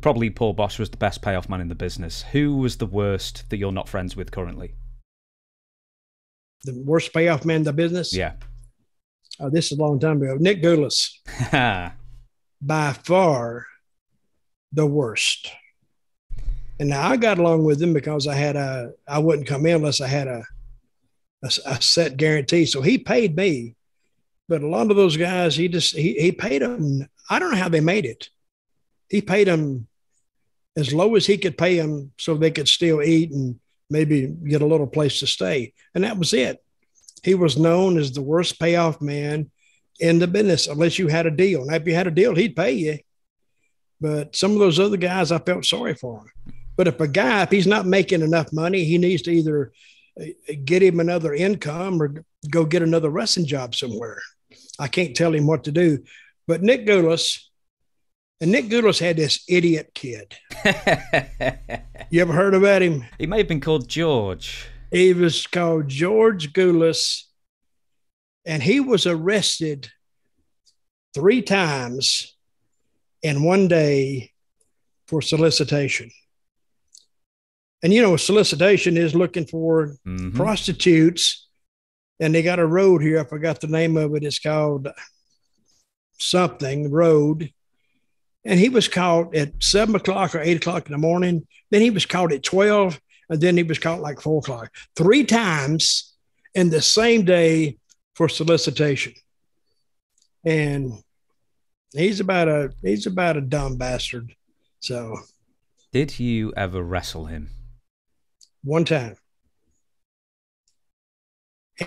probably Paul Bosch was the best payoff man in the business. Who was the worst that you're not friends with currently? The worst payoff man in the business? Yeah. Oh, this is a long time ago. Nick Gulas. By far the worst. And now I got along with him because I wouldn't come in unless I had a set guarantee. So he paid me. But a lot of those guys, he paid them. I don't know how they made it. He paid them as low as he could pay them so they could still eat and maybe get a little place to stay. And that was it. He was known as the worst payoff man in the business, unless you had a deal. Now, if you had a deal, he'd pay you. But some of those other guys, I felt sorry for him. But if he's not making enough money, he needs to either get him another income or go get another wrestling job somewhere. I can't tell him what to do. But Nick Gulas had this idiot kid. You ever heard about him? He may have been called George. He was called George Gulas, and he was arrested 3 times in one day for solicitation. And, solicitation is looking for prostitutes, and they got a road here. I forgot the name of it. It's called something road. And he was caught at 7 o'clock or 8 o'clock in the morning. Then he was caught at 12. And then he was caught like 4 o'clock. 3 times in the same day for solicitation. And he's about a dumb bastard. So. Did you ever wrestle him? One time.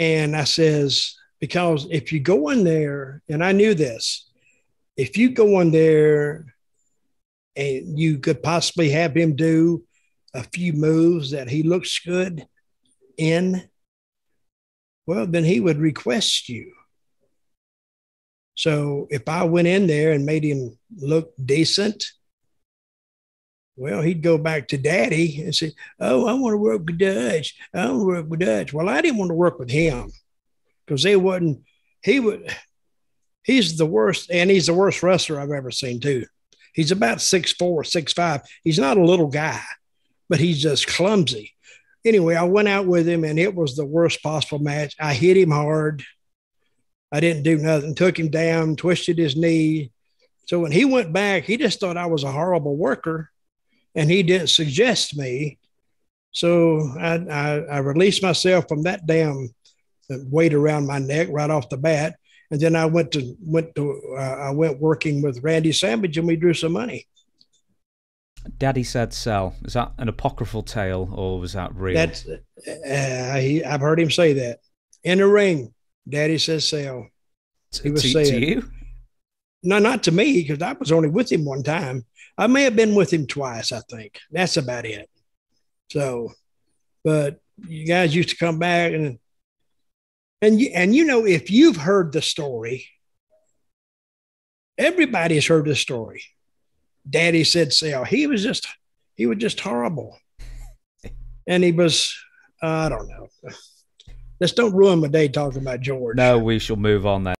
And I says, because if you go in there, and I knew this, if you go in there and you could possibly have him do a few moves that he looks good in, well, then he would request you. So if I went in there and made him look decent, well, he'd go back to daddy and say, oh, I want to work with Dutch. I want to work with Dutch. Well, I didn't want to work with him because he's the worst, and he's the worst wrestler I've ever seen too. He's about 6'4", 6'5". He's not a little guy, but he's just clumsy. Anyway, I went out with him, and it was the worst possible match. I hit him hard. I didn't do nothing. Took him down, twisted his knee. So when he went back, he just thought I was a horrible worker, and he didn't suggest me. So I released myself from that damn weight around my neck right off the bat. And then I went working with Randy Savage, and we drew some money. Daddy said sell. Is that an apocryphal tale, or was that real? That's I've heard him say that in the ring. Daddy says sell. He was saying to you? No, not to me, because I was only with him one time. I may have been with him twice. I think that's about it. So, but you guys used to come back and if you've heard the story, everybody's heard the story. Daddy said sell. He was just horrible. And he was, I don't know. Let's don't ruin my day talking about George. No, we shall move on then.